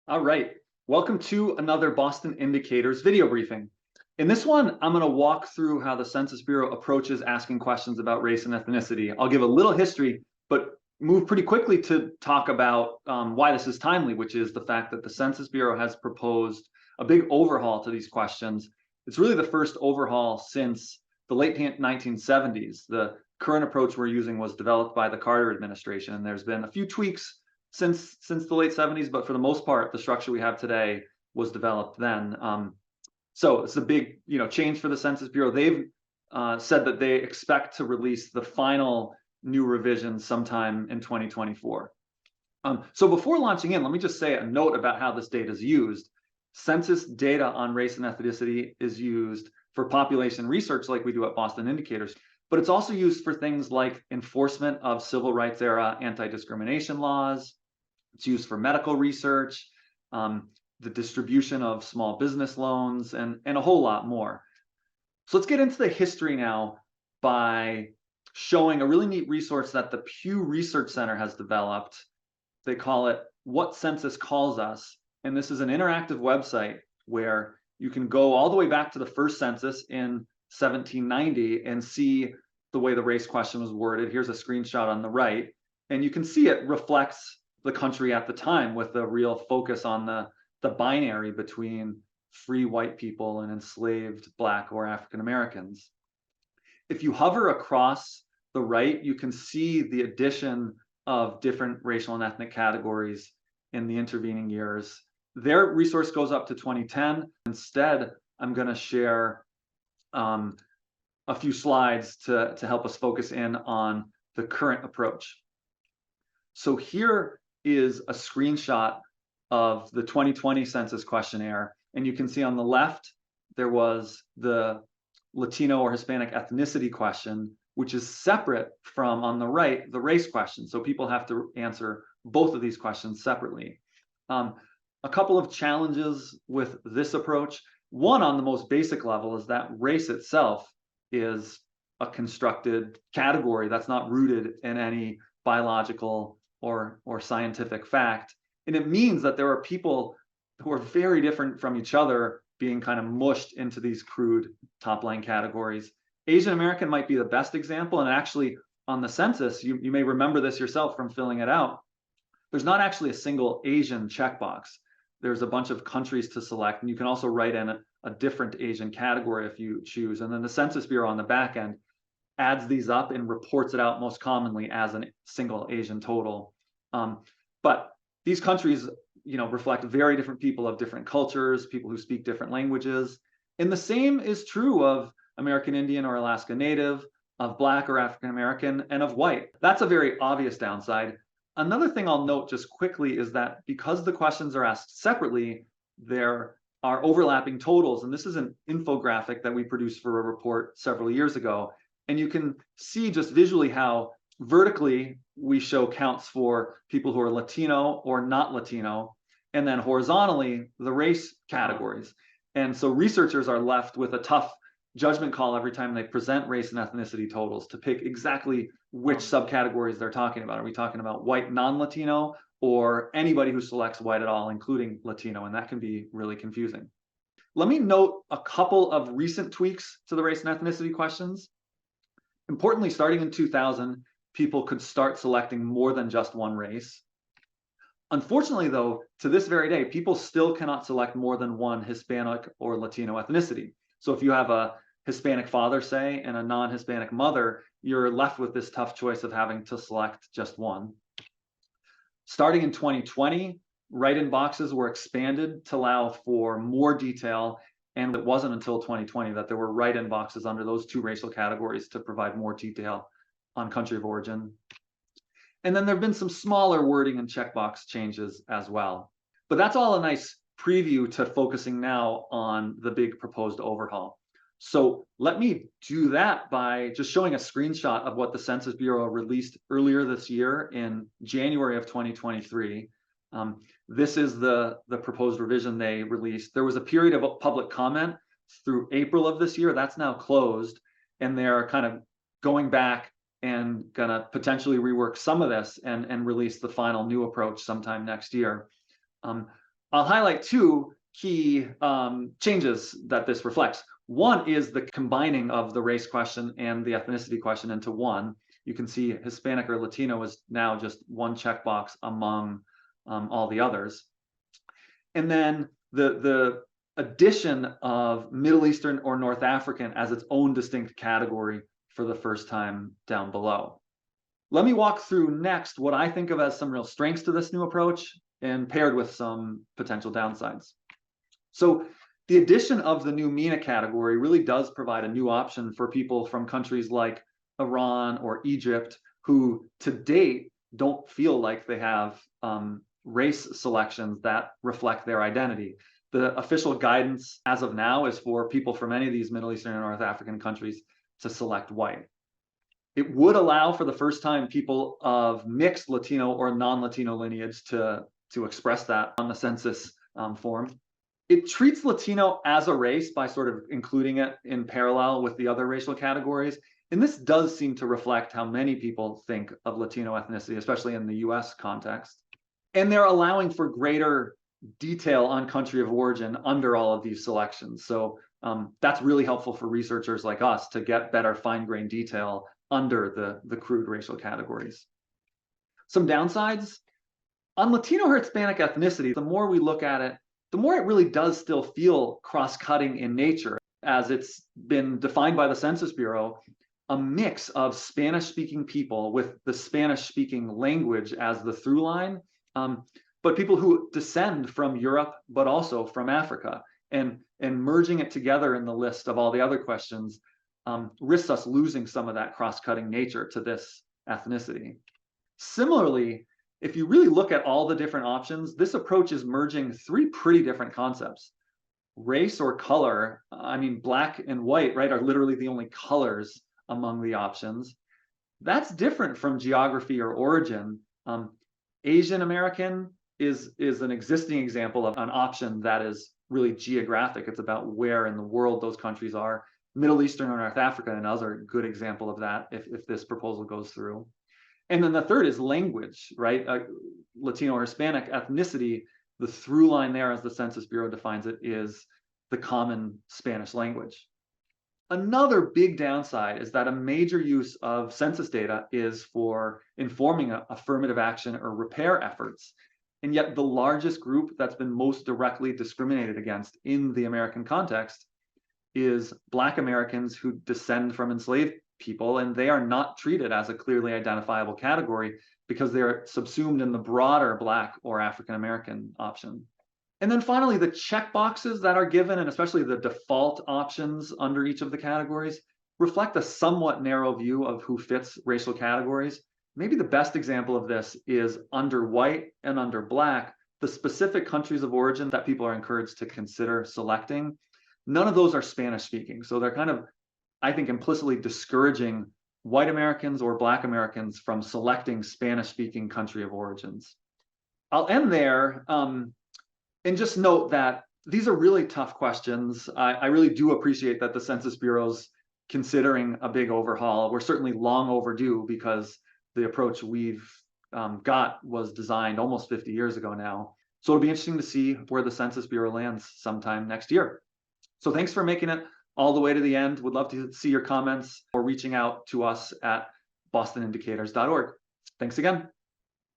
All right. Welcome to another Boston Indicators video briefing. In this one, I'm going to walk through how the Census Bureau approaches asking questions about race and ethnicity. I'll give a little history, but move pretty quickly to talk about why this is timely, which is the fact that the Census Bureau has proposed a big overhaul to these questions. It's really the first overhaul since the late 1970s. The current approach we're using was developed by the Carter administration, and there's been a few tweaks since the late 70s, but for the most part, the structure we have today was developed then. So it's a big, change for the Census Bureau. They've said that they expect to release the final new revisions sometime in 2024. So before launching in, let me just say a note about how this data is used. Census data on race and ethnicity is used for population research like we do at Boston Indicators, but it's also used for things like enforcement of civil rights era anti-discrimination laws. It's used for medical research, the distribution of small business loans, and a whole lot more. So let's get into the history now by showing a really neat resource that the Pew Research Center has developed. They call it What Census Calls Us. And this is an interactive website where you can go all the way back to the first census in 1790 and see the way the race question was worded. Here's a screenshot on the right. And you can see it reflects the country at the time with a real focus on the binary between free white people and enslaved Black or African Americans. If you hover across the right, you can see the addition of different racial and ethnic categories in the intervening years. Their resource goes up to 2010. Instead, I'm going to share a few slides to help us focus in on the current approach. So here is a screenshot of the 2020 census questionnaire. And you can see on the left, there was the Latino or Hispanic ethnicity question, which is separate from, on the right, the race question. So people have to answer both of these questions separately. A couple of challenges with this approach. One, on the most basic level, is that race itself is a constructed category that's not rooted in any biological or scientific fact. And it means that there are people who are very different from each other being kind of mushed into these crude top-line categories. Asian American might be the best example, and actually on the census, you may remember this yourself from filling it out, there's not actually a single Asian checkbox. There's a bunch of countries to select, and you can also write in a different Asian category if you choose. And then the Census Bureau on the back end adds these up and reports it out most commonly as a single Asian total. But these countries, reflect very different people of different cultures, people who speak different languages. And the same is true of American Indian or Alaska Native, of Black or African American, and of white. That's a very obvious downside. Another thing I'll note just quickly is that because the questions are asked separately, there are overlapping totals. And this is an infographic that we produced for a report several years ago. And you can see just visually how vertically we show counts for people who are Latino or not Latino, and then horizontally the race categories. And so researchers are left with a tough judgment call every time they present race and ethnicity totals to pick exactly which subcategories they're talking about. Are we talking about white non-Latino or anybody who selects white at all, including Latino? And that can be really confusing. Let me note a couple of recent tweaks to the race and ethnicity questions. Importantly, starting in 2000, people could start selecting more than just one race. Unfortunately, though, to this very day, people still cannot select more than one Hispanic or Latino ethnicity. So if you have a Hispanic father, say, and a non-Hispanic mother, you're left with this tough choice of having to select just one. Starting in 2020, write-in boxes were expanded to allow for more detail, and it wasn't until 2020 that there were write-in boxes under those two racial categories to provide more detail on country of origin. And then there have been some smaller wording and checkbox changes as well. But that's all a nice preview to focusing now on the big proposed overhaul. So let me do that by just showing a screenshot of what the Census Bureau released earlier this year in January of 2023. This is the proposed revision they released. There was a period of public comment through April of this year. That's now closed, and they're kind of going back and gonna potentially rework some of this and release the final new approach sometime next year. I'll highlight two key changes that this reflects. One is the combining of the race question and the ethnicity question into one. You can see Hispanic or Latino is now just one checkbox among all the others. And then the addition of Middle Eastern or North African as its own distinct category for the first time down below. Let me walk through next what I think of as some real strengths to this new approach and paired with some potential downsides. So the addition of the new MENA category really does provide a new option for people from countries like Iran or Egypt who to date don't feel like they have race selections that reflect their identity. The official guidance as of now is for people from any of these Middle Eastern and North African countries to select white. It would allow for the first time people of mixed Latino or non-Latino lineage to express that on the census form. It treats Latino as a race by sort of including it in parallel with the other racial categories. And this does seem to reflect how many people think of Latino ethnicity, especially in the US context. And they're allowing for greater detail on country of origin under all of these selections. So that's really helpful for researchers like us to get better fine-grained detail under the crude racial categories. Some downsides. On Latino or Hispanic ethnicity, the more we look at it, the more it really does still feel cross-cutting in nature, as it's been defined by the Census Bureau, a mix of Spanish-speaking people with the Spanish-speaking language as the through line, but people who descend from Europe, but also from Africa. And merging it together in the list of all the other questions risks us losing some of that cross-cutting nature to this ethnicity. Similarly, if you really look at all the different options, this approach is merging three pretty different concepts. Race or color, I mean, black and white, right, are literally the only colors among the options. That's different from geography or origin. Asian American is an existing example of an option that is really geographic. It's about where in the world those countries are. Middle Eastern or North Africa, another good example of that if this proposal goes through. And then the third is language, right? Latino or Hispanic ethnicity, the through line there, as the Census Bureau defines it, is the common Spanish language. Another big downside is that a major use of census data is for informing affirmative action or repair efforts. And yet the largest group that's been most directly discriminated against in the American context is Black Americans who descend from enslaved people, and they are not treated as a clearly identifiable category because they're subsumed in the broader Black or African American option. And then finally, the checkboxes that are given, and especially the default options under each of the categories, reflect a somewhat narrow view of who fits racial categories. Maybe the best example of this is under white and under Black, the specific countries of origin that people are encouraged to consider selecting. None of those are Spanish speaking. So they're kind of, I think, implicitly discouraging white Americans or Black Americans from selecting Spanish speaking country of origins. I'll end there and just note that these are really tough questions. I really do appreciate that the Census Bureau's considering a big overhaul. We're certainly long overdue because the approach we've got was designed almost 50 years ago now. So it'll be interesting to see where the Census Bureau lands sometime next year. So thanks for making it all the way to the end. Would love to see your comments or reaching out to us at bostonindicators.org. Thanks again.